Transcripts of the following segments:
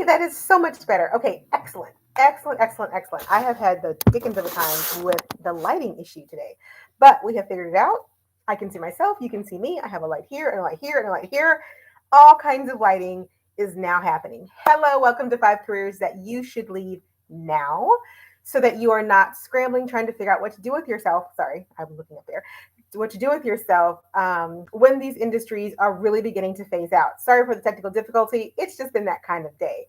that is so much better. Okay, excellent. Excellent, excellent, excellent. I have had the dickens of a time with the lighting issue today, but we have figured it out. I can see myself, you can see me. I have a light here and a light here and a light here. All kinds of lighting is now happening. Hello, welcome to 5 careers that you should leave now so that you are not scrambling trying to figure out what to do with yourself. Sorry, I'm looking up there. What to do with yourself when these industries are really beginning to phase out. Sorry for the technical difficulty. It's just been that kind of day.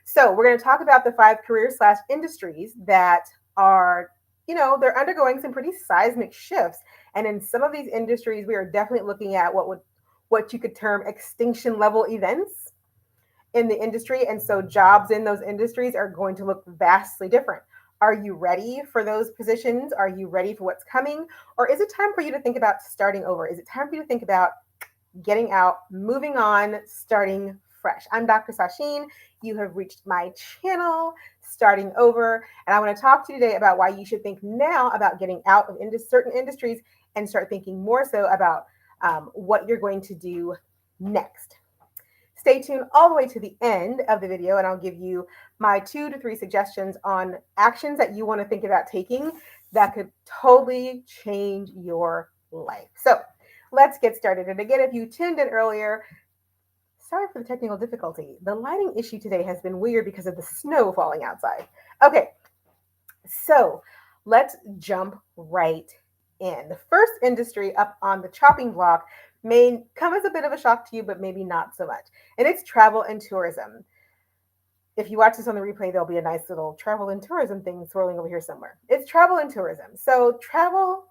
So we're going to talk about the 5 careers/industries that are, they're undergoing some pretty seismic shifts. And in some of these industries, we are definitely looking at what you could term extinction level events in the industry. And so jobs in those industries are going to look vastly different. Are you ready for those positions? Are you ready for what's coming? Or is it time for you to think about starting over? Is it time for you to think about getting out, moving on, starting fresh? I'm Dr. Sasheen. You have reached my channel, Starting Over. And I want to talk to you today about why you should think now about getting out of certain industries and start thinking more so about what you're going to do next. Stay tuned all the way to the end of the video, and I'll give you my 2 to 3 suggestions on actions that you want to think about taking that could totally change your life. So let's get started. And again, if you tuned in earlier, sorry for the technical difficulty. The lighting issue today has been weird because of the snow falling outside. Okay, so let's jump right in. The first industry up on the chopping block may come as a bit of a shock to you, but maybe not so much. And it's travel and tourism. If you watch this on the replay, there'll be a nice little travel and tourism thing swirling over here somewhere. It's travel and tourism. So travel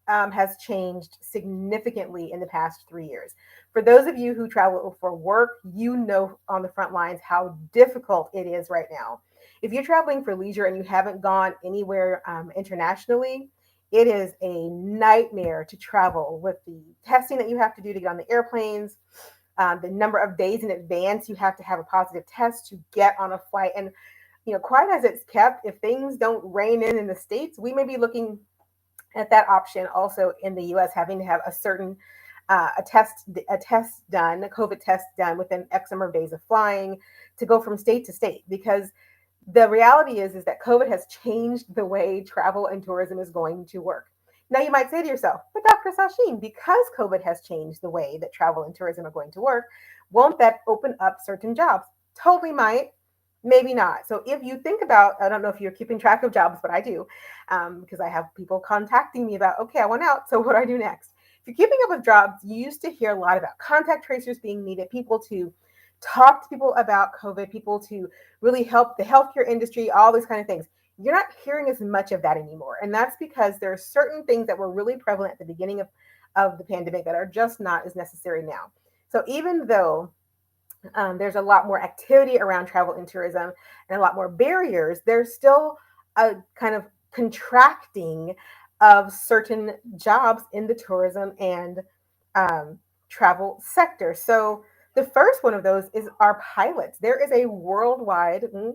has changed significantly in the past 3 years. For those of you who travel for work, you know on the front lines how difficult it is right now. If you're traveling for leisure and you haven't gone anywhere internationally, it is a nightmare to travel with the testing that you have to do to get on the airplanes, the number of days in advance you have to have a positive test to get on a flight. And, quite as it's kept, if things don't rein in the States, we may be looking at that option also in the US, having to have a certain a test done, a COVID test done within X number of days of flying to go from state to state, because the reality is that COVID has changed the way travel and tourism is going to work. Now you might say to yourself, but Dr. Sasheen, because COVID has changed the way that travel and tourism are going to work, won't that open up certain jobs? Totally might, maybe not. So if you think about, I don't know if you're keeping track of jobs, but I do, because I have people contacting me about, okay, I want out, so what do I do next? If you're keeping up with jobs, you used to hear a lot about contact tracers being needed, people to talk to people about COVID, people to really help the healthcare industry, all these kind of things. You're not hearing as much of that anymore. And that's because there are certain things that were really prevalent at the beginning of the pandemic that are just not as necessary now. So even though there's a lot more activity around travel and tourism and a lot more barriers, there's still a kind of contracting of certain jobs in the tourism and travel sector. So the first one of those is our pilots. There is a worldwide and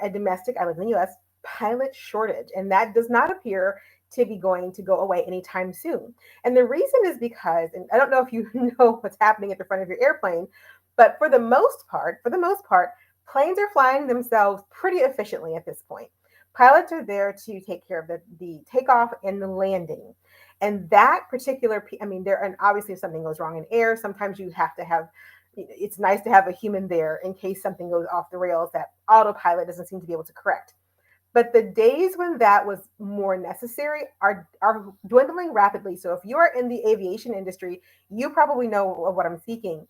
a domestic, I live in the US, pilot shortage. And that does not appear to be going to go away anytime soon. And the reason is because, and I don't know if you know what's happening at the front of your airplane, but for the most part, planes are flying themselves pretty efficiently at this point. Pilots are there to take care of the takeoff and the landing. And that particular, and obviously if something goes wrong in air, sometimes you have to have, it's nice to have a human there in case something goes off the rails that autopilot doesn't seem to be able to correct. But the days when that was more necessary are dwindling rapidly. So if you are in the aviation industry, you probably know what I'm speaking.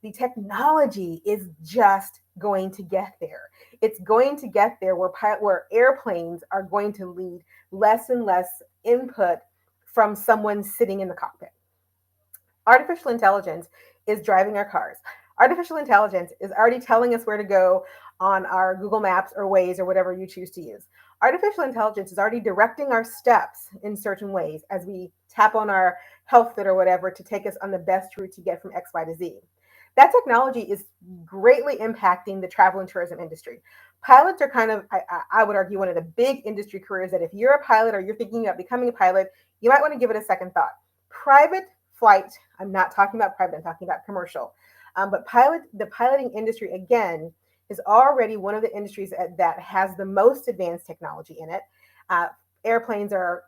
The technology is just going to get there. It's going to get there where airplanes are going to lead less and less input from someone sitting in the cockpit. Artificial intelligence is driving our cars. Artificial intelligence is already telling us where to go on our Google Maps or Waze or whatever you choose to use. Artificial intelligence is already directing our steps in certain ways as we tap on our health fit or whatever to take us on the best route to get from X, Y to Z. That technology is greatly impacting the travel and tourism industry. Pilots are kind of, I would argue, one of the big industry careers that if you're a pilot or you're thinking about becoming a pilot, you might want to give it a second thought. Private flight, I'm not talking about private, I'm talking about commercial. But the piloting industry, again, is already one of the industries that has the most advanced technology in it. Uh, Airplanes are,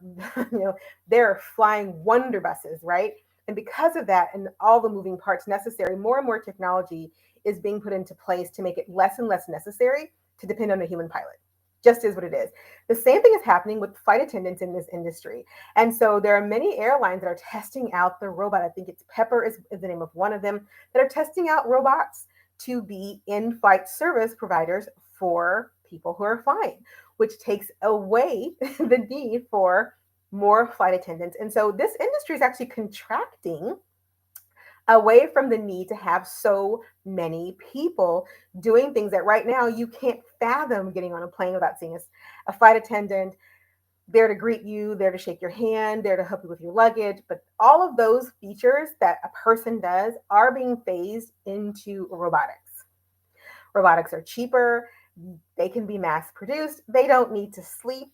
they're flying wonder buses, right? And because of that and all the moving parts necessary, more and more technology is being put into place to make it less and less necessary to depend on a human pilot. Just is what it is. The same thing is happening with flight attendants in this industry. And so there are many airlines that are testing out the robot. I think it's Pepper is the name of one of them, that are testing out robots to be in flight service providers for people who are flying, which takes away the need for more flight attendants. And so this industry is actually contracting away from the need to have so many people doing things that right now you can't fathom getting on a plane without seeing a flight attendant there to greet you, there to shake your hand, there to help you with your luggage. But all of those features that a person does are being phased into robotics. Robotics are cheaper, they can be mass produced, they don't need to sleep,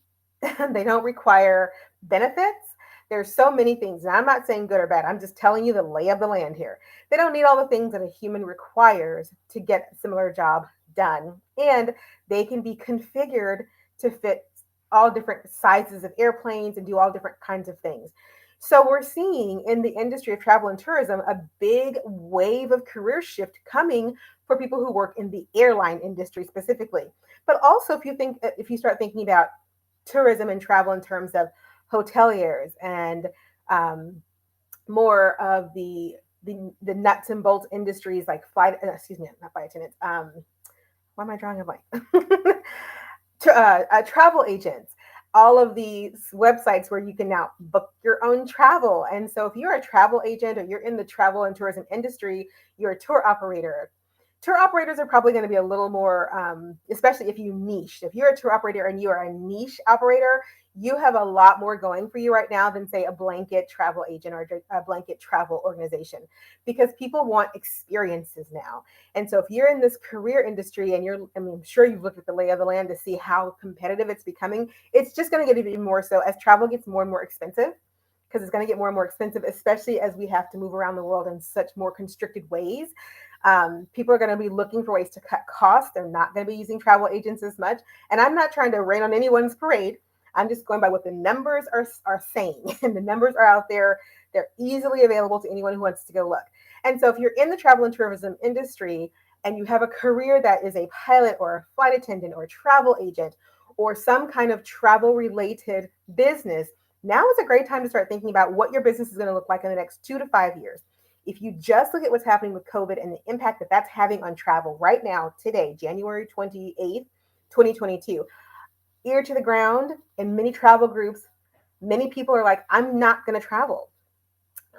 they don't require benefits. There's so many things, and I'm not saying good or bad. I'm just telling you the lay of the land here. They don't need all the things that a human requires to get a similar job done, and they can be configured to fit all different sizes of airplanes and do all different kinds of things. So we're seeing in the industry of travel and tourism a big wave of career shift coming for people who work in the airline industry specifically. But also if you start thinking about tourism and travel in terms of hoteliers and more of the nuts and bolts industries like not flight attendants. Why am I drawing a blank? Travel agents, all of these websites where you can now book your own travel. And so if you're a travel agent or you're in the travel and tourism industry, you're a tour operator. Tour operators are probably going to be a little more, especially if you niche. If you're a tour operator and you are a niche operator, you have a lot more going for you right now than, say, a blanket travel agent or a blanket travel organization, because people want experiences now. And so if you're in this career industry and I'm sure you've looked at the lay of the land to see how competitive it's becoming. It's just going to get even more so as travel gets more and more expensive, because it's going to get more and more expensive, especially as we have to move around the world in such more constricted ways. People are going to be looking for ways to cut costs. They're not going to be using travel agents as much. And I'm not trying to rain on anyone's parade. I'm just going by what the numbers are saying. And the numbers are out there. They're easily available to anyone who wants to go look. And so if you're in the travel and tourism industry and you have a career that is a pilot or a flight attendant or a travel agent or some kind of travel related business, now is a great time to start thinking about what your business is going to look like in the next 2 to 5 years. If you just look at what's happening with COVID and the impact that that's having on travel right now, today, January 28th, 2022, ear to the ground in many travel groups, many people are like, I'm not going to travel.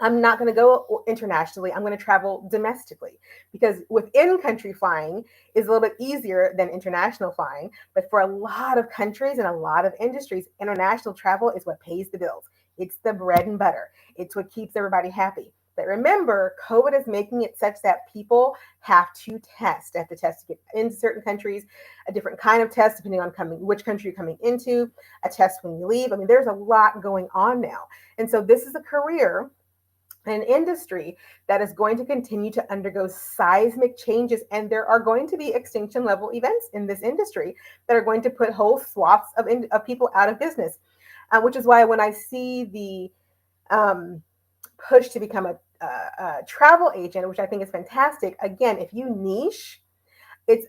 I'm not going to go internationally. I'm going to travel domestically, because within country flying is a little bit easier than international flying. But for a lot of countries and a lot of industries, international travel is what pays the bills. It's the bread and butter. It's what keeps everybody happy. But remember, COVID is making it such that people have to test. They have to test to get into certain countries, a different kind of test depending on which country you're coming into, a test when you leave. I mean, there's a lot going on now. And so this is a career, an industry that is going to continue to undergo seismic changes. And there are going to be extinction level events in this industry that are going to put whole swaths of people out of business, which is why when I see the push to become a travel agent, which I think is fantastic. Again, if you niche,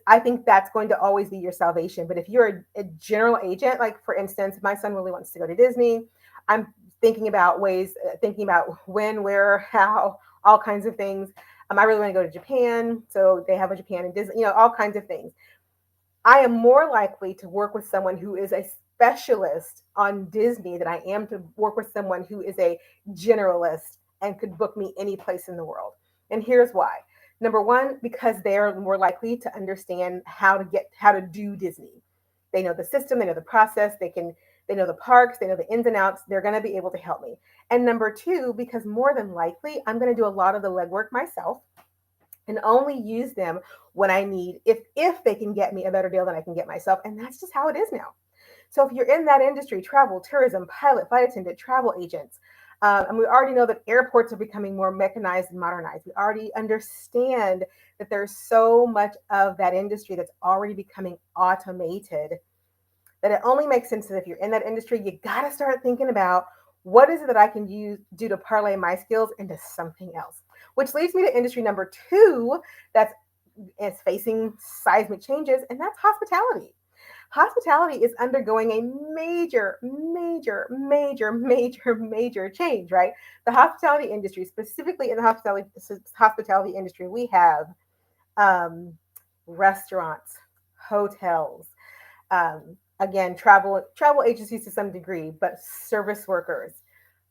I think that's going to always be your salvation. But if you're a general agent, like for instance, my son really wants to go to Disney, I'm thinking about when, where, how, all kinds of things. I really want to go to Japan, so they have a Japan and Disney, all kinds of things. I am more likely to work with someone who is a specialist on Disney than I am to work with someone who is a generalist and could book me any place in the world. And here's why. Number one, because they're more likely to understand how to do Disney. They know the system, they know the process, they know the parks, they know the ins and outs. They're going to be able to help me. And number two, because more than likely, I'm going to do a lot of the legwork myself and only use them when I need, if they can get me a better deal than I can get myself. And that's just how it is now. So if you're in that industry, travel, tourism, pilot, flight attendant, travel agents, And we already know that airports are becoming more mechanized and modernized. We already understand that there's so much of that industry that's already becoming automated that it only makes sense that if you're in that industry, you got to start thinking about what is it that I can do to parlay my skills into something else. Which leads me to industry number two that's is facing seismic changes, and that's hospitality. Hospitality is undergoing a major change, right? The hospitality industry, specifically in the hospitality industry, we have um, restaurants, hotels, again, travel agencies to some degree, but service workers.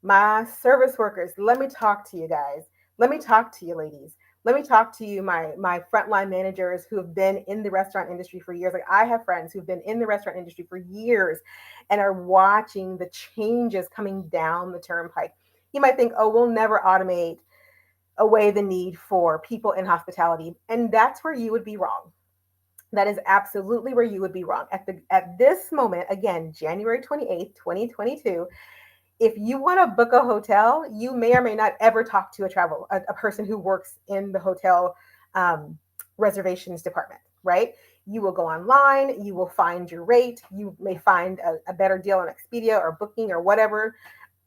My service workers, let me talk to you guys. Let me talk to you ladies. Let me talk to you, my frontline managers who have been in the restaurant industry for years. Like I have friends who've been in the restaurant industry for years and are watching the changes coming down the turnpike. You might think, oh, we'll never automate away the need for people in hospitality. And that's where you would be wrong. That is absolutely where you would be wrong. At this moment, again, January 28th, 2022, if you want to book a hotel, you may or may not ever talk to a person who works in the hotel um, reservations department, right? You will go online, you will find your rate, you may find a better deal on Expedia or Booking or whatever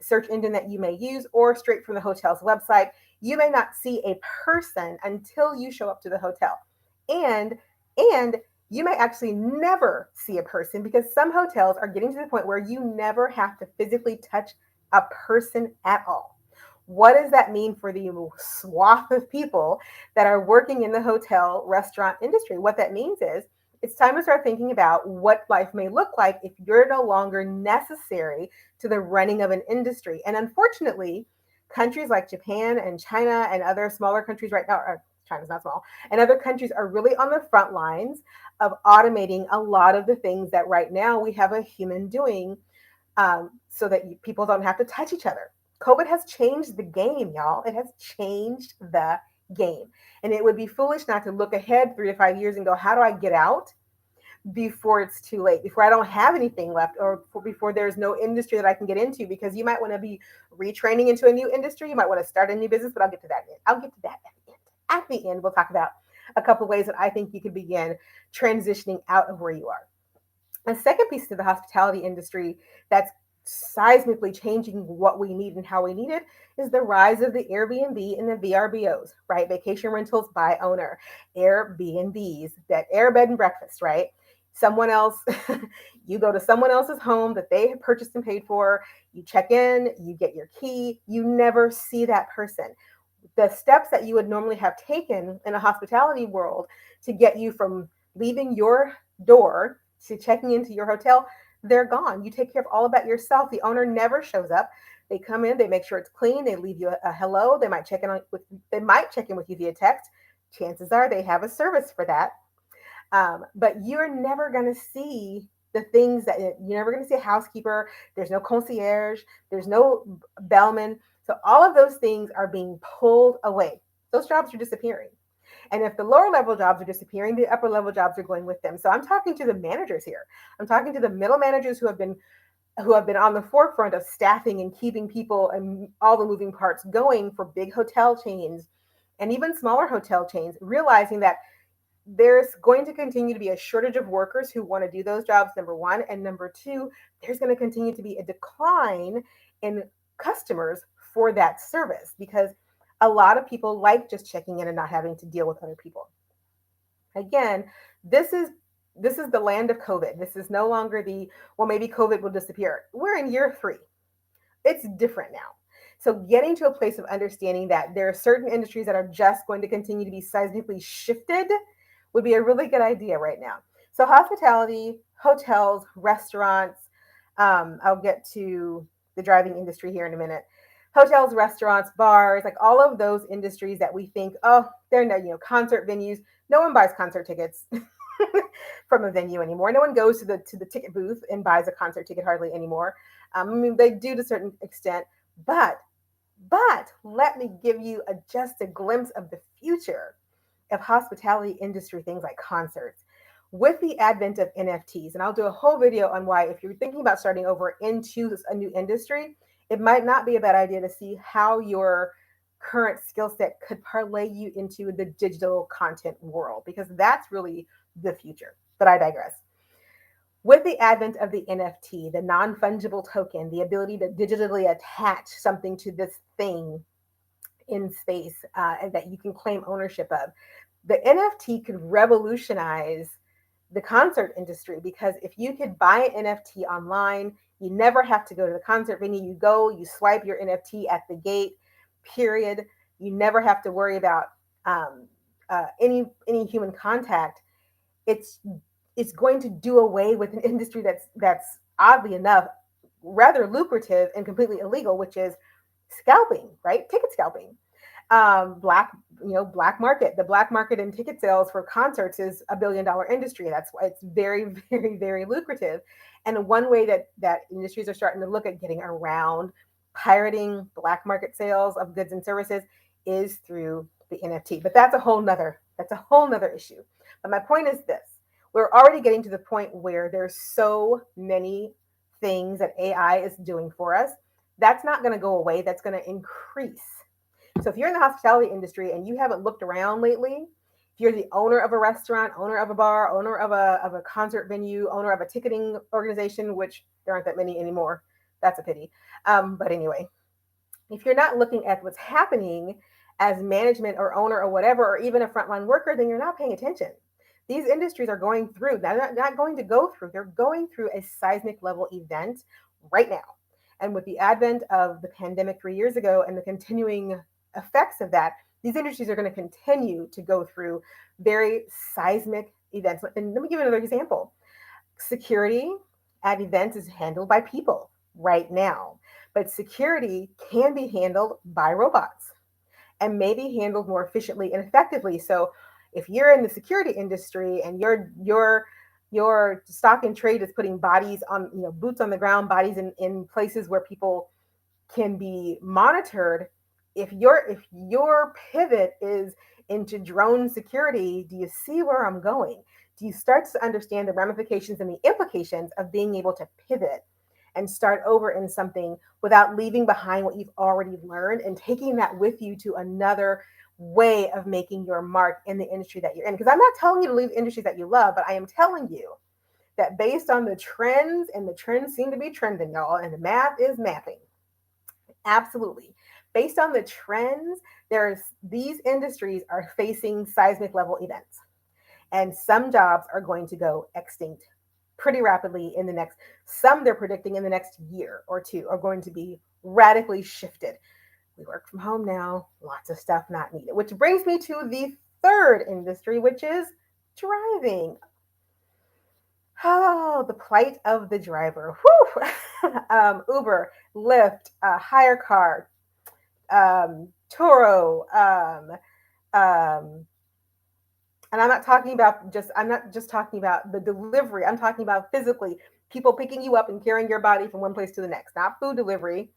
search engine that you may use, or straight from the hotel's website. You may not see a person until you show up to the hotel. And and you may actually never see a person because some hotels are getting to the point where you never have to physically touch a person at all. What does that mean for the swath of people that are working in the hotel restaurant industry? What that means is it's time to start thinking about what life may look like if you're no longer necessary to the running of an industry. And unfortunately, countries like Japan and China and other smaller countries right now, China's not small, and other countries are really on the front lines of automating a lot of the things that right now we have a human doing, so that people don't have to touch each other. COVID has changed the game, y'all. It has changed the game. And it would be foolish not to look ahead 3 to 5 years and go, how do I get out before it's too late, before I don't have anything left, or before there's no industry that I can get into? Because you might want to be retraining into a new industry. You might want to start a new business, but I'll get to that. I'll get to that at the end. At the end, we'll talk about a couple of ways that I think you could begin transitioning out of where you are. A second piece to the hospitality industry that's seismically changing what we need and how we need it is the rise of the Airbnb and the VRBOs, right? Vacation rentals by owner, Airbnbs, that air bed and breakfast, right? Someone else, you go to someone else's home that they have purchased and paid for, you check in, you get your key, you never see that person. The steps that you would normally have taken in a hospitality world to get you from leaving your door to checking into your hotel, they're gone. You take care of all of that yourself. The owner never shows up. They come in, they make sure it's clean, they leave you a hello. They might check in with you via text. Chances are they have a service for that. But you're never going to see the things that you're never going to see a housekeeper. There's no concierge. There's no bellman. So all of those things are being pulled away. Those jobs are disappearing. And if the lower level jobs are disappearing, the upper level jobs are going with them. So I'm talking to the managers here. I'm talking to the middle managers who have been on the forefront of staffing and keeping people and all the moving parts going for big hotel chains and even smaller hotel chains, realizing that there's going to continue to be a shortage of workers who want to do those jobs, number one. And number two, there's going to continue to be a decline in customers for that service because a lot of people like just checking in and not having to deal with other people. Again, this is the land of COVID. This is no longer well, maybe COVID will disappear. We're in year 3. It's different now. So getting to a place of understanding that there are certain industries that are just going to continue to be seismically shifted would be a really good idea right now. So hospitality, hotels, restaurants. I'll get to the driving industry here in a minute. Hotels, restaurants, bars, like all of those industries that we think, oh, they're no, concert venues. No one buys concert tickets from a venue anymore. No one goes to the ticket booth and buys a concert ticket hardly anymore. I mean, they do to a certain extent, but let me give you just a glimpse of the future of hospitality industry things like concerts. With the advent of NFTs, and I'll do a whole video on why, if you're thinking about starting over into a new industry, it might not be a bad idea to see how your current skill set could parlay you into the digital content world, because that's really the future. But I digress. With the advent of the NFT, the non fungible token, the ability to digitally attach something to this thing in space and that you can claim ownership of, the NFT could revolutionize the concert industry, because if you could buy an NFT online, you never have to go to the concert venue. You go, you swipe your NFT at the gate, period. You never have to worry about any human contact. It's it's going to do away with an industry that's oddly enough rather lucrative and completely illegal, which is scalping, right? Ticket scalping. Black, black market. The black market in ticket sales for concerts is $1 billion industry. That's why it's very, very, very lucrative. And one way that industries are starting to look at getting around pirating black market sales of goods and services is through the NFT. But that's a whole nother issue. But my point is this: we're already getting to the point where there's so many things that AI is doing for us. That's not going to go away. That's going to increase. So if you're in the hospitality industry and you haven't looked around lately, if you're the owner of a restaurant, owner of a bar, owner of a concert venue, owner of a ticketing organization, which there aren't that many anymore, that's a pity. But anyway, if you're not looking at what's happening as management or owner or whatever, or even a frontline worker, then you're not paying attention. These industries are going through, they're not going to go through, they're going through a seismic level event right now. And with the advent of the pandemic 3 years ago and the continuing effects of that, these industries are going to continue to go through very seismic events. And let me give you another example. Security at events is handled by people right now, but security can be handled by robots and maybe handled more efficiently and effectively. So if you're in the security industry and your stock and trade is putting bodies on, boots on the ground, bodies in places where people can be monitored. If your pivot is into drone security, do you see where I'm going? Do you start to understand the ramifications and the implications of being able to pivot and start over in something without leaving behind what you've already learned and taking that with you to another way of making your mark in the industry that you're in? Because I'm not telling you to leave industries that you love, but I am telling you that based on the trends, and the trends seem to be trending, y'all, and the math is mapping. Absolutely. Based on the trends, there's these industries are facing seismic level events. And some jobs are going to go extinct pretty rapidly in the next, some they're predicting in the next year or two are going to be radically shifted. We work from home now, lots of stuff not needed, which brings me to the third industry, which is driving. Oh, the plight of the driver. Whew. Uber, Lyft, hire car, Turo, and I'm not just talking about the delivery. I'm talking about physically people picking you up and carrying your body from one place to the next, not food delivery,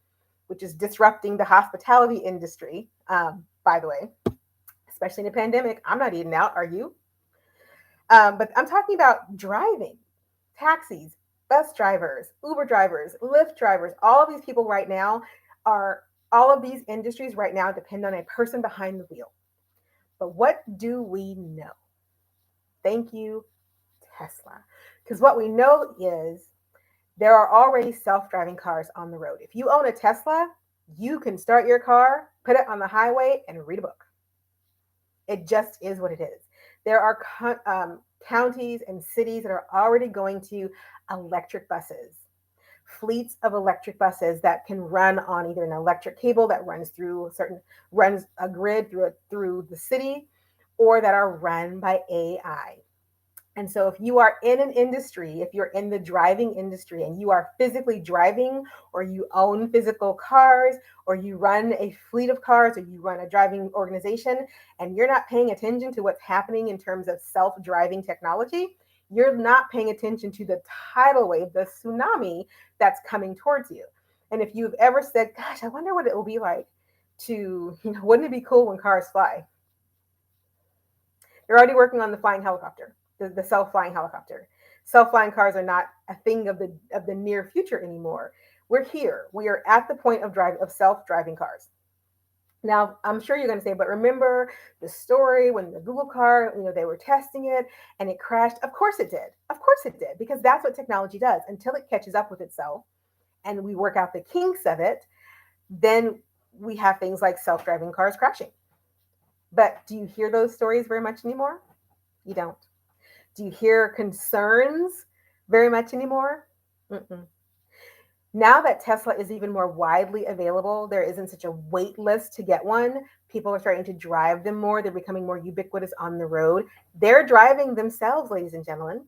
which is disrupting the hospitality industry. By the way, especially in a pandemic, I'm not eating out. Are you? But I'm talking about driving, taxis, bus drivers, Uber drivers, Lyft drivers. All of these people right now are, all of these industries right now depend on a person behind the wheel. But what do we know? Thank you, Tesla. Because what we know is there are already self driving cars on the road. If you own a Tesla, you can start your car, put it on the highway, and read a book. It just is what it is. There are counties and cities that are already going to electric buses, fleets of electric buses that can run on either an electric cable that runs a grid through the city, or that are run by AI. And so, if you are in an industry, if you're in the driving industry and you are physically driving, or you own physical cars, or you run a fleet of cars, or you run a driving organization, and you're not paying attention to what's happening in terms of self driving technology, you're not paying attention to the tidal wave, the tsunami that's coming towards you. And if you've ever said, gosh, I wonder what it will be like to, wouldn't it be cool when cars fly? They're already working on the flying helicopter, the self-flying helicopter. Self-flying cars are not a thing of the near future anymore. We're here. We are at the point of self-driving cars. Now, I'm sure you're going to say, but remember the story when the Google car, they were testing it and it crashed? Of course it did. Of course it did, because that's what technology does. Until it catches up with itself and we work out the kinks of it, then we have things like self-driving cars crashing. But do you hear those stories very much anymore? You don't. Do you hear concerns very much anymore? Mm-mm. Now that Tesla is even more widely available, there isn't such a wait list to get one. People are starting to drive them more. They're becoming more ubiquitous on the road. They're driving themselves, ladies and gentlemen.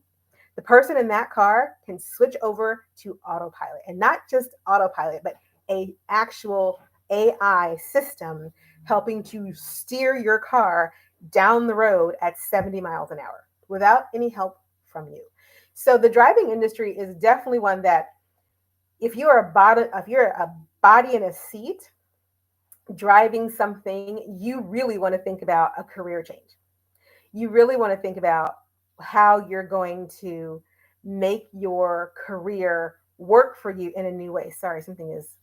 The person in that car can switch over to autopilot, and not just autopilot, but a actual AI system helping to steer your car down the road at 70 miles an hour without any help from you. So the driving industry is definitely one that, if you're a body in a seat driving something, you really want to think about a career change. You really want to think about how you're going to make your career work for you in a new way. Sorry, something is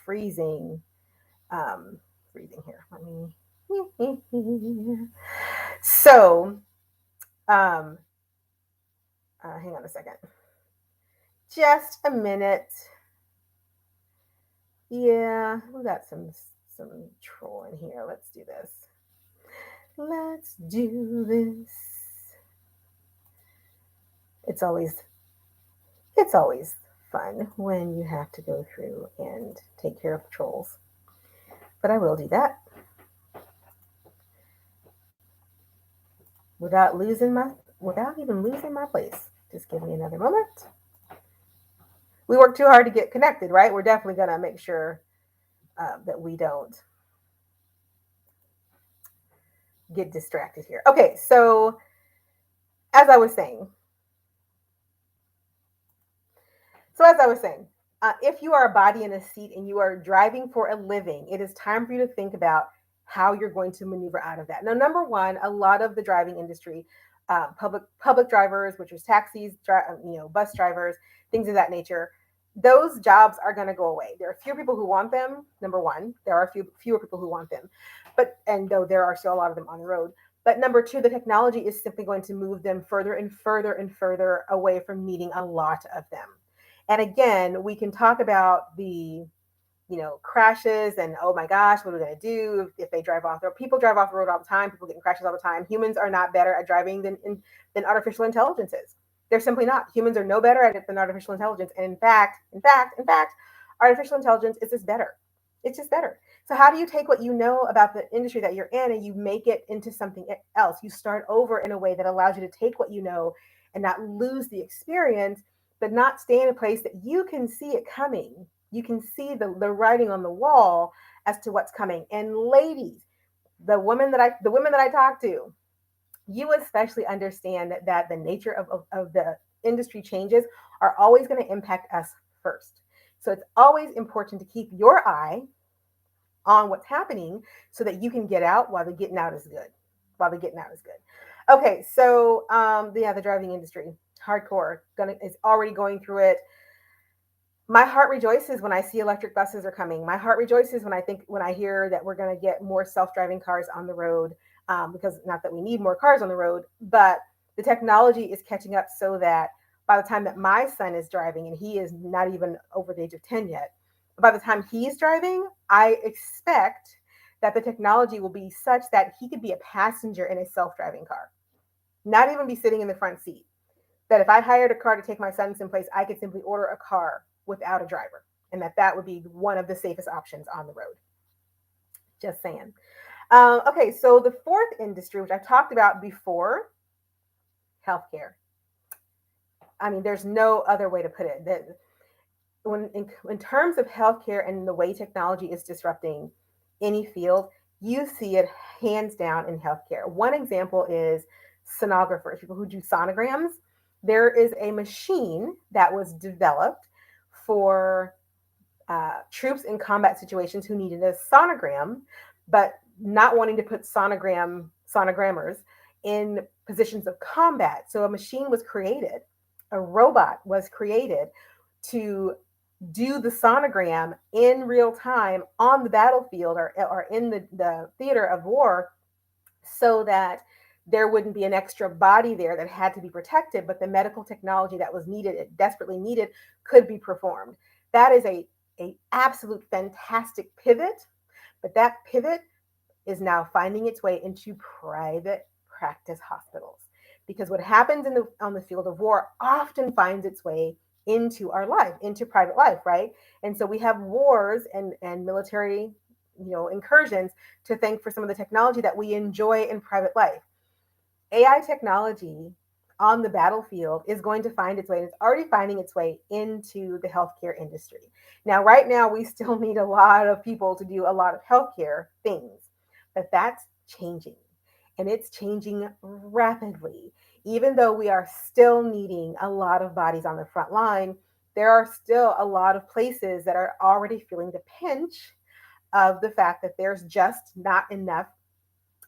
freezing. Freezing here. Let me. So, hang on a second. Just a minute. Yeah, we got some troll in here. Let's do this. Let's do this. It's always fun when you have to go through and take care of trolls. But I will do that without even losing my place. Just give me another moment. We work too hard to get connected, right? We're definitely gonna make sure that we don't get distracted here. Okay, so as I was saying, if you are a body in a seat and you are driving for a living, it is time for you to think about how you're going to maneuver out of that. Now, number one, a lot of the driving industry, public drivers, which is taxis, bus drivers, things of that nature, those jobs are going to go away. There are fewer people who want them. Number one, there are fewer people who want them, and though there are still a lot of them on the road. But number two, the technology is simply going to move them further and further and further away from needing a lot of them. And again, we can talk about the crashes and, oh my gosh, what are we going to do if they drive off the road? People drive off the road all the time. People get in crashes all the time. Humans are not better at driving than artificial intelligence is. They're simply not. Humans are no better at it than artificial intelligence. And in fact, artificial intelligence is just better. It's just better. So how do you take what you know about the industry that you're in and you make it into something else? You start over in a way that allows you to take what you know and not lose the experience, but not stay in a place that you can see it coming. You can see the writing on the wall as to what's coming. And ladies, the women that I talk to, you especially understand that the nature of the industry changes are always going to impact us first. So it's always important to keep your eye on what's happening so that you can get out while the getting out is good. Okay, so the driving industry, hardcore, is already going through it. My heart rejoices when I see electric buses are coming. My heart rejoices when I hear that we're going to get more self-driving cars on the road, because not that we need more cars on the road, but the technology is catching up so that by the time that my son is driving, and he is not even over the age of 10 yet, by the time he's driving, I expect that the technology will be such that he could be a passenger in a self-driving car, not even be sitting in the front seat. That if I hired a car to take my son someplace, I could simply order a car without a driver, and that would be one of the safest options on the road. Just saying. Okay, so the fourth industry, which I talked about before, healthcare. I mean, there's no other way to put it. In terms of healthcare and the way technology is disrupting any field, you see it hands down in healthcare. One example is sonographers, people who do sonograms. There is a machine that was developed for troops in combat situations who needed a sonogram, but not wanting to put sonogrammers in positions of combat. So a machine was created, a robot was created to do the sonogram in real time on the battlefield or in the theater of war, so that there wouldn't be an extra body there that had to be protected, but the medical technology that was needed, desperately needed, could be performed. That is a absolute fantastic pivot, but that pivot is now finding its way into private practice hospitals, because what happens on the field of war often finds its way into our life, into private life, right? And so we have wars and military, incursions to thank for some of the technology that we enjoy in private life. AI technology on the battlefield is going to find its way, and it's already finding its way into the healthcare industry. Now, right now, we still need a lot of people to do a lot of healthcare things, but that's changing, and it's changing rapidly. Even though we are still needing a lot of bodies on the front line, there are still a lot of places that are already feeling the pinch of the fact that there's just not enough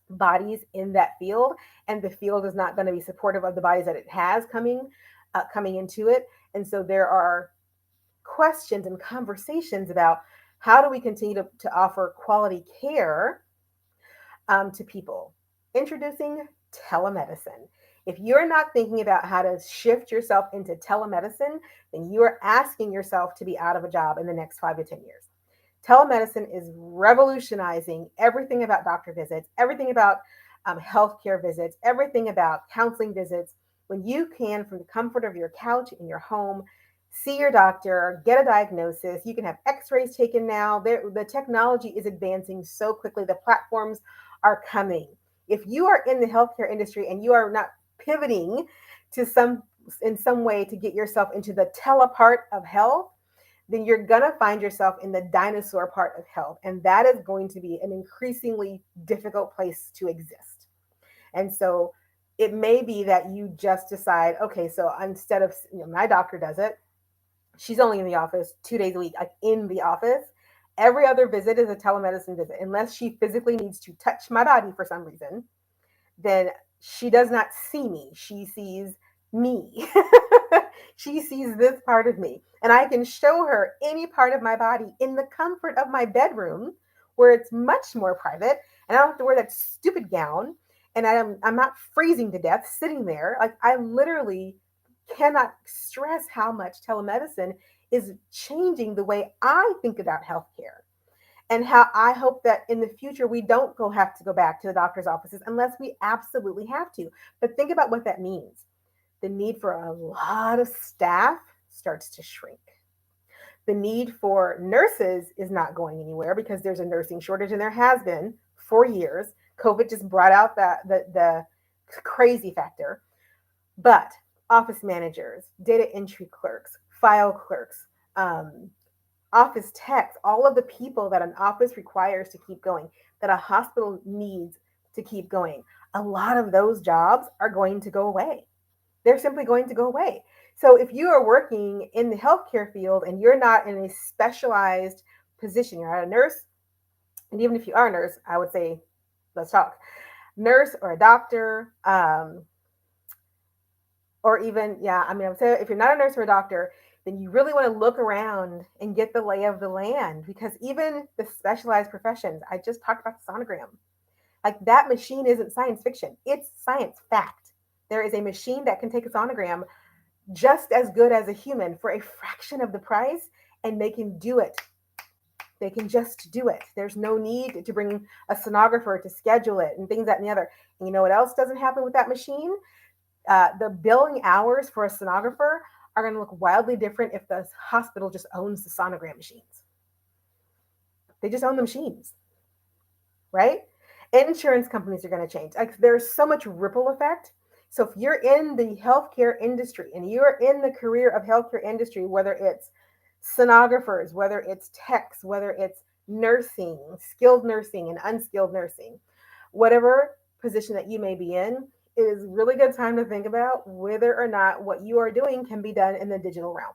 bodies in that field, and the field is not going to be supportive of the bodies that it has coming into it. And so there are questions and conversations about how do we continue to offer quality care to people. Introducing telemedicine. If you're not thinking about how to shift yourself into telemedicine, then you are asking yourself to be out of a job in the next 5 to 10 years. Telemedicine is revolutionizing everything about doctor visits, everything about healthcare visits, everything about counseling visits. When you can, from the comfort of your couch in your home, see your doctor, get a diagnosis. You can have x-rays taken now. The technology is advancing so quickly. The platforms are coming. If you are in the healthcare industry and you are not pivoting to in some way to get yourself into the tele part of health, then you're going to find yourself in the dinosaur part of health. And that is going to be an increasingly difficult place to exist. And so it may be that you just decide, okay, so instead of, my doctor does it, she's only in the office 2 days a week, like in the office. Every other visit is a telemedicine visit. Unless she physically needs to touch my body for some reason, then she does not see me. She sees me. She sees this part of me. And I can show her any part of my body in the comfort of my bedroom, where it's much more private. And I don't have to wear that stupid gown. And I'm not freezing to death sitting there. Like, I literally cannot stress how much telemedicine is changing the way I think about healthcare, and how I hope that in the future we don't have to go back to the doctor's offices unless we absolutely have to. But think about what that means. The need for a lot of staff starts to shrink. The need for nurses is not going anywhere because there's a nursing shortage, and there has been for years. COVID just brought out the crazy factor. But office managers, data entry clerks, file clerks, office techs, all of the people that an office requires to keep going, that a hospital needs to keep going, a lot of those jobs are going to go away. They're simply going to go away. So if you are working in the healthcare field and you're not in a specialized position, you're not a nurse, and even if you are a nurse, I would say, let's talk. Nurse or a doctor, or even, I would say if you're not a nurse or a doctor, then you really want to look around and get the lay of the land, because even the specialized professions, I just talked about the sonogram. Like, that machine isn't science fiction. It's science fact. There is a machine that can take a sonogram just as good as a human for a fraction of the price, and they can do it. They can just do it. There's no need to bring a sonographer to schedule it and things that and the other. And you know what else doesn't happen with that machine? The billing hours for a sonographer are going to look wildly different if the hospital just owns the sonogram machines. They just own the machines, right? Insurance companies are going to change. Like, there's so much ripple effect. So if you're in the healthcare industry and you're in the career of healthcare industry, whether it's sonographers, whether it's techs, whether it's nursing, skilled nursing and unskilled nursing, whatever position that you may be in, it is really good time to think about whether or not what you are doing can be done in the digital realm.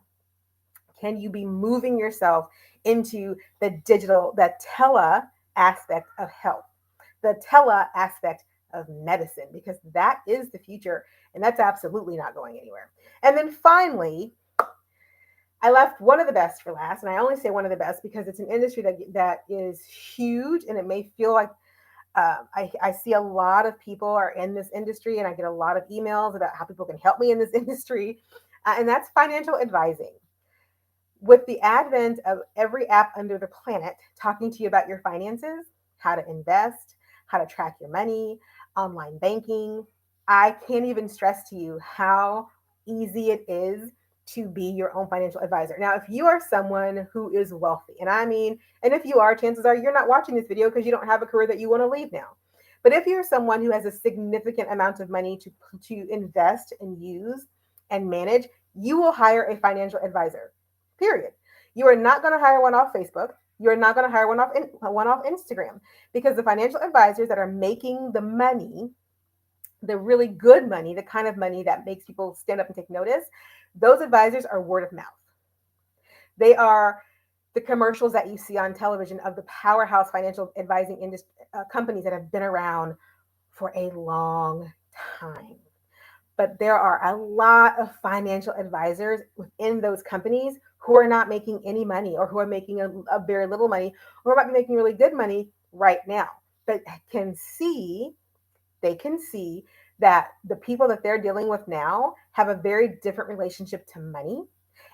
Can you be moving yourself into the digital, the tele aspect of health, the tele aspect of medicine, because that is the future, and that's absolutely not going anywhere. And then finally, I left one of the best for last, and I only say one of the best because it's an industry that is huge, and it may feel like I see a lot of people are in this industry, and I get a lot of emails about how people can help me in this industry, and that's financial advising. With the advent of every app under the planet talking to you about your finances, how to invest, how to track your money, online banking, I can't even stress to you how easy it is to be your own financial advisor. Now, if you are someone who is wealthy, and I mean, and if you are, chances are you're not watching this video because you don't have a career that you want to leave now. But if you're someone who has a significant amount of money to invest and use and manage, you will hire a financial advisor. Period. You are not going to hire one off Facebook. You're not going to hire one off Instagram, because the financial advisors that are making the money, the really good money, the kind of money that makes people stand up and take notice, those advisors are word of mouth. They are the commercials that you see on television of the powerhouse financial advising companies that have been around for a long time. But there are a lot of financial advisors within those companies who are not making any money, or who are making a very little money, or might be making really good money right now, but they can see that the people that they're dealing with now have a very different relationship to money,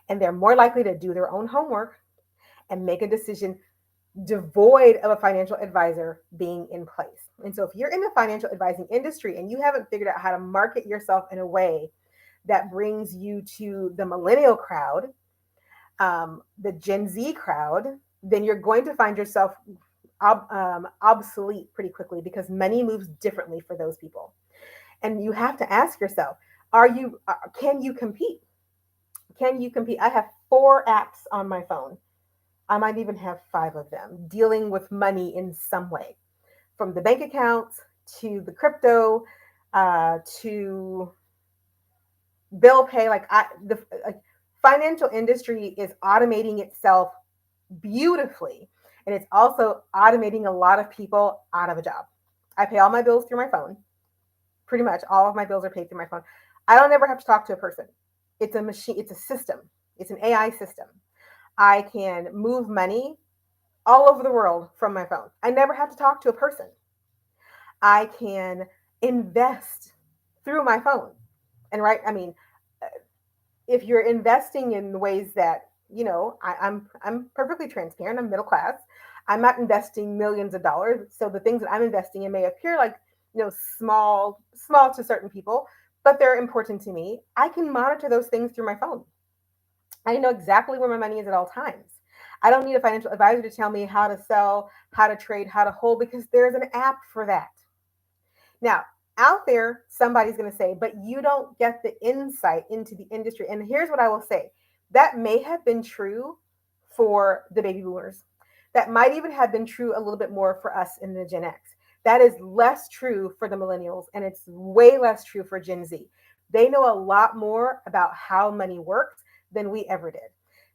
and they're more likely to do their own homework and make a decision devoid of a financial advisor being in place. And so if you're in the financial advising industry and you haven't figured out how to market yourself in a way that brings you to the millennial crowd, the Gen Z crowd, then you're going to find yourself obsolete pretty quickly, because money moves differently for those people. And you have to ask yourself, can you compete? Can you compete? I have 4 apps on my phone. I might even have 5 of them dealing with money in some way, from the bank accounts to the crypto, to bill pay. The financial industry is automating itself beautifully, and it's also automating a lot of people out of a job. I pay all my bills through my phone. Pretty much all of my bills are paid through my phone. I don't ever have to talk to a person. It's a machine, it's a system, it's an AI system. I can move money all over the world from my phone. I never have to talk to a person. I can invest through my phone. And if you're investing in ways that, I'm perfectly transparent. I'm middle class. I'm not investing millions of dollars. So the things that I'm investing in may appear like, small to certain people, but they're important to me. I can monitor those things through my phone. I know exactly where my money is at all times. I don't need a financial advisor to tell me how to sell, how to trade, how to hold, because there's an app for that. Now, out there, somebody's going to say, but you don't get the insight into the industry. And here's what I will say. That may have been true for the baby boomers. That might even have been true a little bit more for us in the Gen X. That is less true for the millennials, and it's way less true for Gen Z. They know a lot more about how money works than we ever did.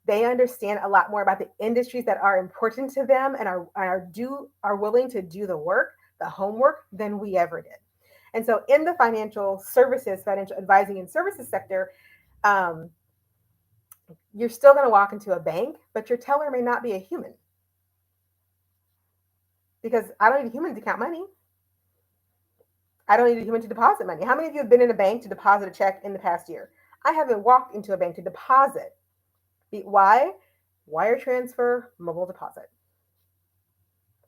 They understand a lot more about the industries that are important to them and are willing to do the work, the homework, than we ever did. And so in the financial advising and services sector, you're still going to walk into a bank, but your teller may not be a human. Because I don't need a human to count money. I don't need a human to deposit money. How many of you have been in a bank to deposit a check in the past year? I haven't walked into a bank to deposit. Why? Wire transfer, mobile deposit.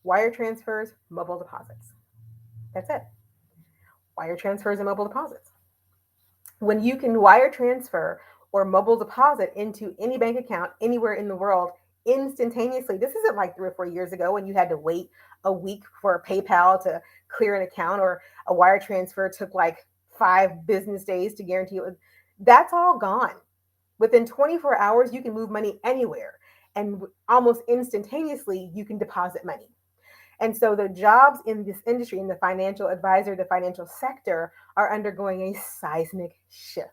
Wire transfers, mobile deposits. That's it. Wire transfers and mobile deposits. When you can wire transfer or mobile deposit into any bank account anywhere in the world instantaneously, this isn't like 3 or 4 years ago when you had to wait a week for PayPal to clear an account, or a wire transfer took like 5 business days to guarantee it. That's all gone. Within 24 hours, you can move money anywhere, and almost instantaneously, you can deposit money. And so the jobs in this industry, in the financial advisor, the financial sector, are undergoing a seismic shift.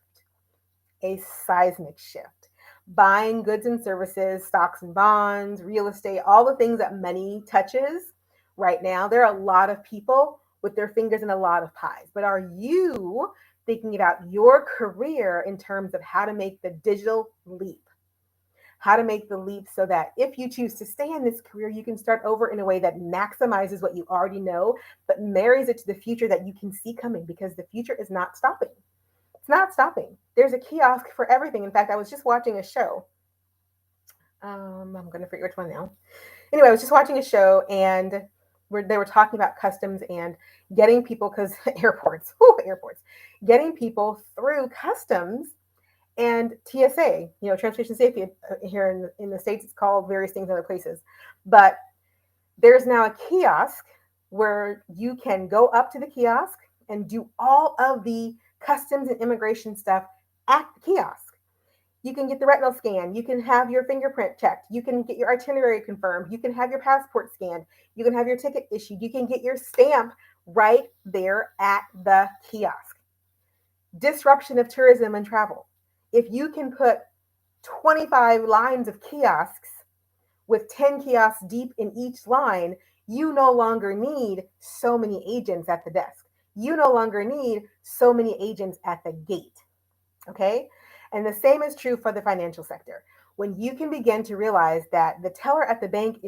A seismic shift. Buying goods and services, stocks and bonds, real estate, all the things that money touches right now. There are a lot of people with their fingers in a lot of pies. But are you thinking about your career in terms of how to make the digital leap? how to make the leap so that if you choose to stay in this career, you can start over in a way that maximizes what you already know, but marries it to the future that you can see coming, because the future is not stopping. It's not stopping. There's a kiosk for everything. In fact, I was just watching a show. I'm going to forget which one now. Anyway, I was just watching a show, and they were talking about customs and getting people, because airports, getting people through customs and TSA, transportation safety. Here in the States, it's called various things in other places. But there's now a kiosk where you can go up to the kiosk and do all of the customs and immigration stuff at the kiosk. You can get the retinal scan. You can have your fingerprint checked. You can get your itinerary confirmed. You can have your passport scanned. You can have your ticket issued. You can get your stamp right there at the kiosk. Disruption of tourism and travel. If you can put 25 lines of kiosks with 10 kiosks deep in each line, you no longer need so many agents at the desk. You no longer need so many agents at the gate. Okay? And the same is true for the financial sector. When you can begin to realize that the teller at the bank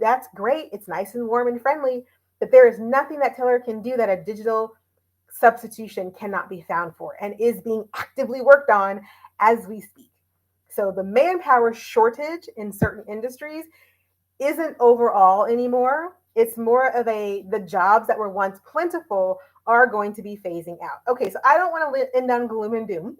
that's great, it's nice and warm and friendly, but there is nothing that teller can do that a digital substitution cannot be found for, and is being actively worked on as we speak. So the manpower shortage in certain industries isn't overall anymore. It's more of the jobs that were once plentiful are going to be phasing out. Okay, so I don't want to end on gloom and doom.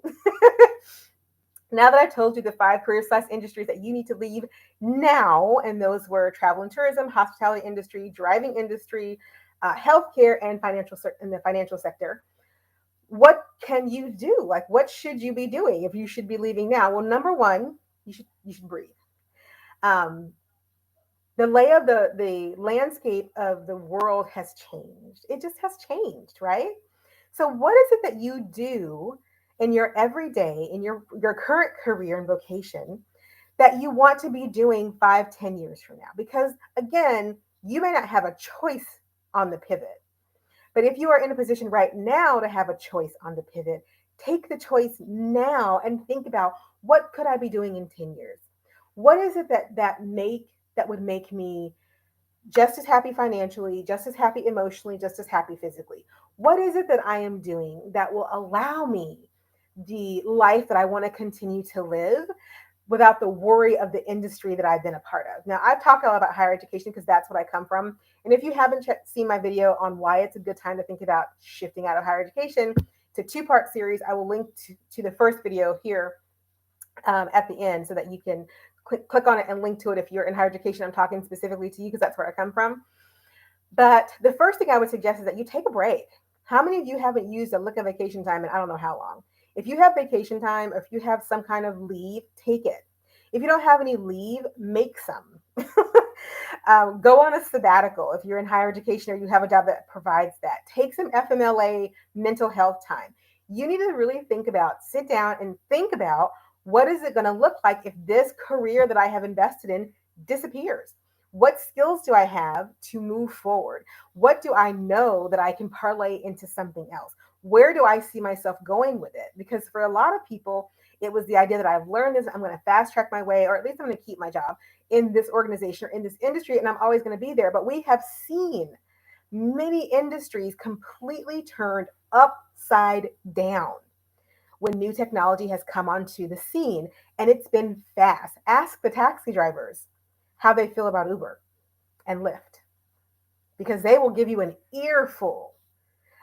Now that I've told you the 5 career/industries that you need to leave now, and those were travel and tourism, hospitality industry, driving industry, healthcare, and the financial sector, what can you do? Like, what should you be doing if you should be leaving now? Well, number one, you should breathe. Um, the lay of the landscape of the world has changed. It just has changed, right? So what is it that you do in your everyday, in your current career and vocation, that you want to be doing 5-10 years from now? Because again, you may not have a choice on the pivot, but if you are in a position right now to have a choice on the pivot, take the choice now and think about, what could I be doing in 10 years? What is it that would make me just as happy financially, just as happy emotionally, just as happy physically? What is it that I am doing that will allow me the life that I want to continue to live without the worry of the industry that I've been a part of? Now, I've talked a lot about higher education because that's what I come from. And if you haven't seen my video on why it's a good time to think about shifting out of higher education, it's a 2-part series. I will link to the first video here at the end so that you can click on it and link to it if you're in higher education. I'm talking specifically to you because that's where I come from. But the first thing I would suggest is that you take a break. How many of you haven't used a lick of vacation time in I don't know how long? If you have vacation time, or if you have some kind of leave, take it. If you don't have any leave, make some. Go on a sabbatical if you're in higher education or you have a job that provides that. Take some FMLA mental health time. You need to really sit down and think about, what is it going to look like if this career that I have invested in disappears? What skills do I have to move forward? What do I know that I can parlay into something else? Where do I see myself going with it? Because for a lot of people, it was the idea that I've learned this, I'm going to fast track my way, or at least I'm going to keep my job in this organization or in this industry, and I'm always going to be there. But we have seen many industries completely turned upside down when new technology has come onto the scene, and it's been fast. Ask the taxi drivers how they feel about Uber and Lyft, because they will give you an earful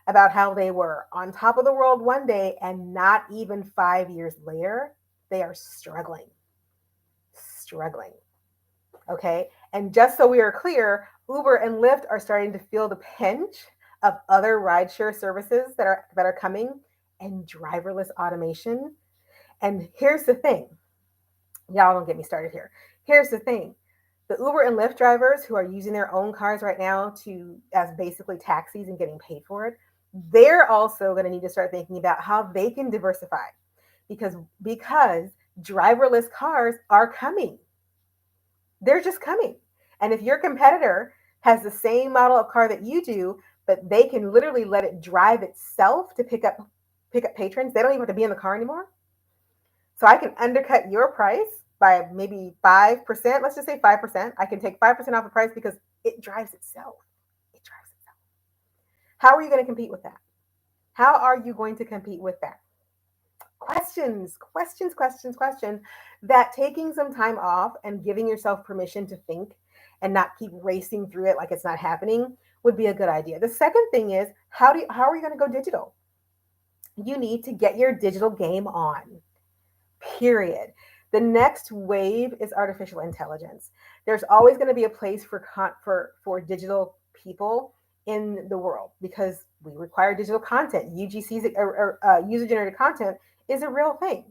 about how they were on top of the world one day, and not even 5 years later, they are struggling. Okay. And just so we are clear, Uber and Lyft are starting to feel the pinch of other rideshare services that are coming, and driverless automation. And here's the thing. Y'all don't get me started here. Here's the thing. The Uber and Lyft drivers who are using their own cars right now as basically taxis and getting paid for it, they're also going to need to start thinking about how they can diversify, because driverless cars are coming. They're just coming. And if your competitor has the same model of car that you do, but they can literally let it drive itself to pick up patrons, they don't even have to be in the car anymore. So I can undercut your price by maybe 5%. Let's just say 5%. I can take 5% off the price because it drives itself. It drives itself. How are you going to compete with that? How are you going to compete with that? Questions. That taking some time off and giving yourself permission to think and not keep racing through it like it's not happening would be a good idea. The second thing is how are you going to go digital? You need to get your digital game on. Period. The next wave is artificial intelligence. There's always going to be a place for digital people in the world because we require digital content. UGC's user generated content is a real thing.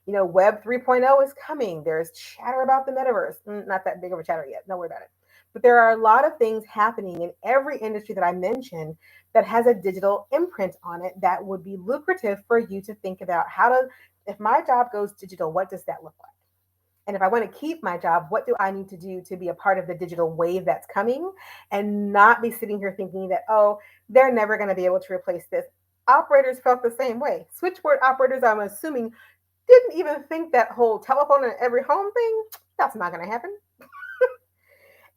You know, Web 3.0 is coming. There's chatter about the metaverse. Not that big of a chatter yet. Don't worry about it. But there are a lot of things happening in every industry that I mentioned that has a digital imprint on it that would be lucrative for you to think about if my job goes digital, what does that look like? And if I want to keep my job, what do I need to do to be a part of the digital wave that's coming and not be sitting here thinking that, oh, they're never going to be able to replace this? Operators felt the same way. Switchboard operators, I'm assuming, didn't even think that whole telephone in every home thing, that's not going to happen.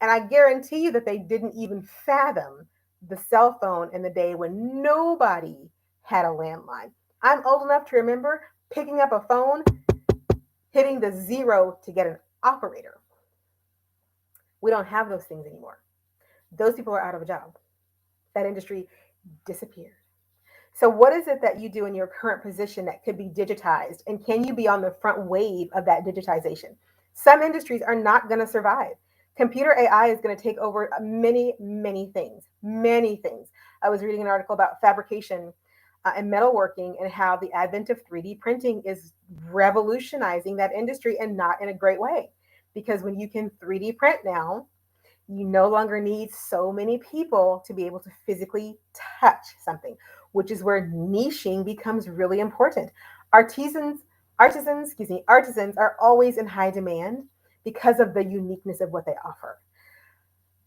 And I guarantee you that they didn't even fathom the cell phone in the day when nobody had a landline. I'm old enough to remember picking up a phone, hitting the zero to get an operator. We don't have those things anymore. Those people are out of a job. That industry disappeared. So, what is it that you do in your current position that could be digitized? And can you be on the front wave of that digitization? Some industries are not going to survive. Computer AI is going to take over many, many things. Many things. I was reading an article about fabrication and metalworking and how the advent of 3D printing is revolutionizing that industry and not in a great way. Because when you can 3D print now, you no longer need so many people to be able to physically touch something, which is where niching becomes really important. Artisans, artisans are always in high demand because of the uniqueness of what they offer.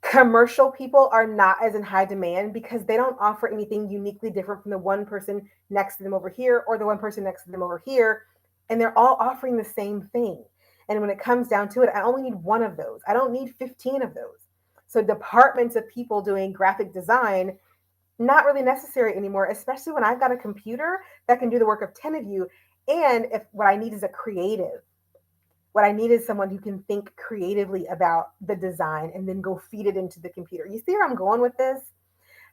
Commercial people are not as in high demand because they don't offer anything uniquely different from the one person next to them over here or the one person next to them over here. And they're all offering the same thing. And when it comes down to it, I only need one of those. I don't need 15 of those. So departments of people doing graphic design, not really necessary anymore, especially when I've got a computer that can do the work of 10 of you. And if what I need is a creative, what I need is someone who can think creatively about the design and then go feed it into the computer. You see where I'm going with this?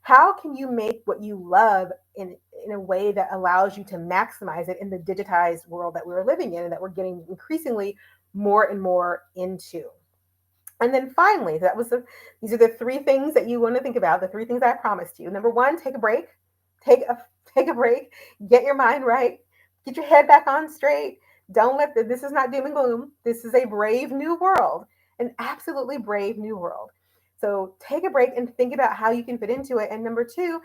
How can you make what you love in a way that allows you to maximize it in the digitized world that we're living in and that we're getting increasingly more and more into? And then finally, these are the three things that you want to think about, the three things I promised you. Number one, take a break. Take a break, get your mind right, get your head back on straight. Don't this is not doom and gloom. This is a brave new world, an absolutely brave new world. So take a break and think about how you can fit into it. And number two,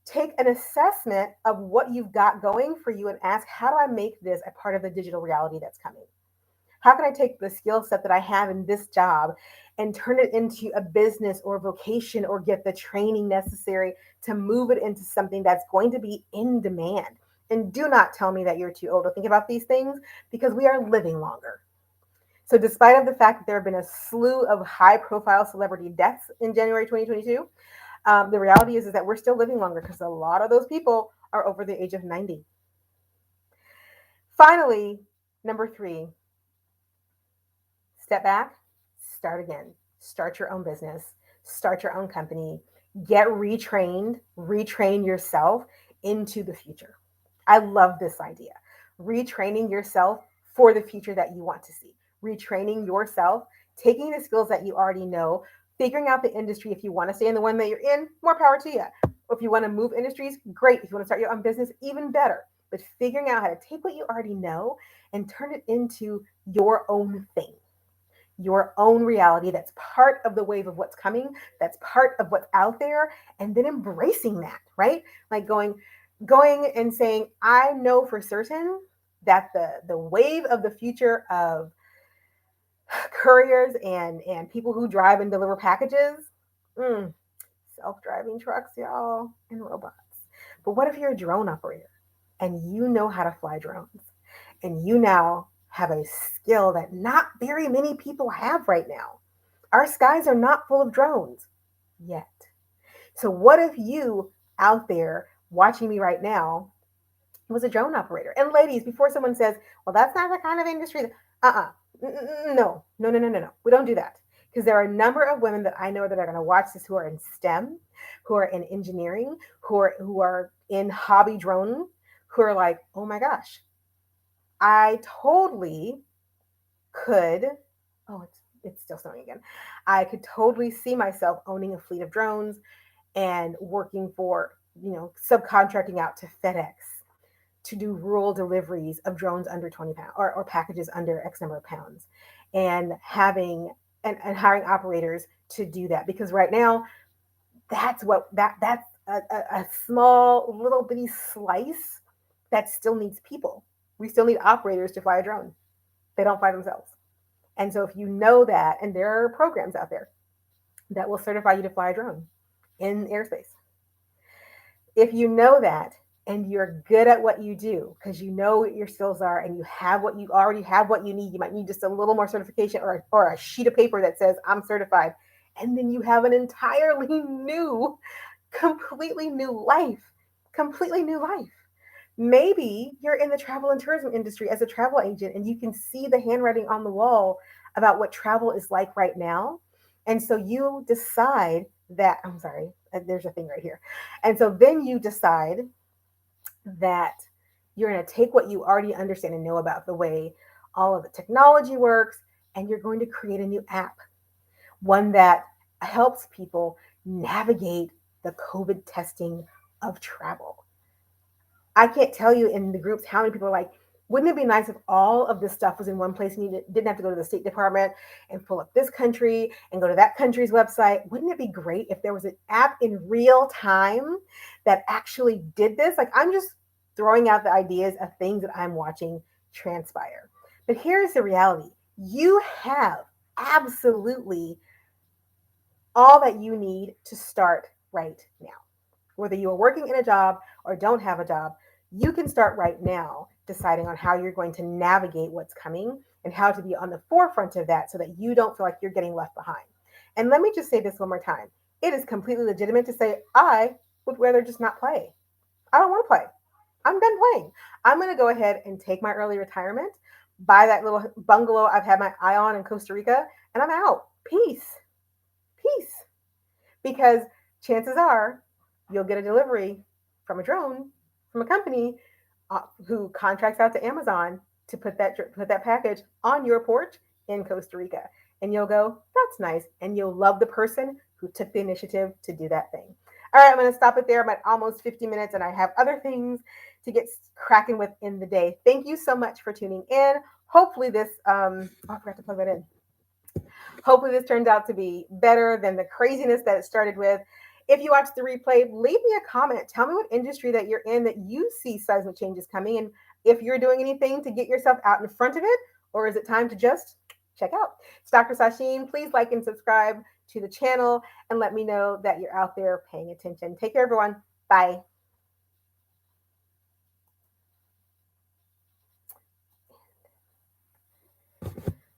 take an assessment of what you've got going for you and ask, how do I make this a part of the digital reality that's coming? How can I take the skill set that I have in this job and turn it into a business or vocation or get the training necessary to move it into something that's going to be in demand? And do not tell me that you're too old to think about these things because we are living longer. So despite of the fact that there have been a slew of high profile celebrity deaths in January 2022, the reality is that we're still living longer because a lot of those people are over the age of 90. Finally, number three, step back, start again. Start your own business, start your own company, get retrained, retrain yourself into the future. I love this idea. Retraining yourself for the future that you want to see. Retraining yourself, taking the skills that you already know, figuring out the industry. If you want to stay in the one that you're in, more power to you. Or if you want to move industries, great. If you want to start your own business, even better. But figuring out how to take what you already know and turn it into your own thing, your own reality that's part of the wave of what's coming, that's part of what's out there, and then embracing that, right? Like going and saying, I know for certain that the wave of the future of couriers and people who drive and deliver packages, self-driving trucks, y'all, and robots. But what if you're a drone operator and you know how to fly drones and you now have a skill that not very many people have right now. Our skies are not full of drones yet. So, what if you out there watching me right now was a drone operator? And ladies, before someone says, well, that's not the kind of industry, uh no, no, no, no, no, no. We don't do that. Because there are a number of women that I know that are going to watch this who are in STEM, who are in engineering, who are in hobby drone, who are like, oh my gosh, I totally could. Oh, it's still snowing again. I could totally see myself owning a fleet of drones and working for, subcontracting out to FedEx to do rural deliveries of drones under 20 pounds or packages under X number of pounds, and having and hiring operators to do that. Because right now, that's a small little bitty slice that still needs people. We still need operators to fly a drone. They don't fly themselves. And so if you know that, and there are programs out there that will certify you to fly a drone in airspace. If you know that and you're good at what you do because you know what your skills are and you have what you already have what you need, you might need just a little more certification or a sheet of paper that says I'm certified. And then you have an entirely new, completely new life, completely new life. Maybe you're in the travel and tourism industry as a travel agent and you can see the handwriting on the wall about what travel is like right now. And so you decide that, I'm sorry, there's a thing right here. And so then you decide that you're going to take what you already understand and know about the way all of the technology works, and you're going to create a new app, one that helps people navigate the COVID testing of travel. I can't tell you in the groups how many people are like, wouldn't it be nice if all of this stuff was in one place and you didn't have to go to the State Department and pull up this country and go to that country's website? Wouldn't it be great if there was an app in real time that actually did this? Like, I'm just throwing out the ideas of things that I'm watching transpire. But here's the reality. You have absolutely all that you need to start right now. Whether you are working in a job or don't have a job, you can start right now deciding on how you're going to navigate what's coming and how to be on the forefront of that so that you don't feel like you're getting left behind. And let me just say this one more time. It is completely legitimate to say, I would rather just not play. I don't want to play. I'm done playing. I'm going to go ahead and take my early retirement, buy that little bungalow I've had my eye on in Costa Rica, and I'm out. Peace. Peace. Because chances are you'll get a delivery from a drone from a company who contracts out to Amazon to put that package on your porch in Costa Rica, and you'll go, that's nice, and you'll love the person who took the initiative to do that thing. All right, I'm going to stop it there. I'm at almost 50 minutes, and I have other things to get cracking with in the day. Thank you so much for tuning in. Hopefully this, I forgot to plug that in. Hopefully this turns out to be better than the craziness that it started with. If you watch the replay, leave me a comment. Tell me what industry that you're in that you see seismic changes coming, and if you're doing anything to get yourself out in front of it, or is it time to just check out? It's Dr. Sasheen. Please like and subscribe to the channel and let me know that you're out there paying attention. Take care, everyone. Bye.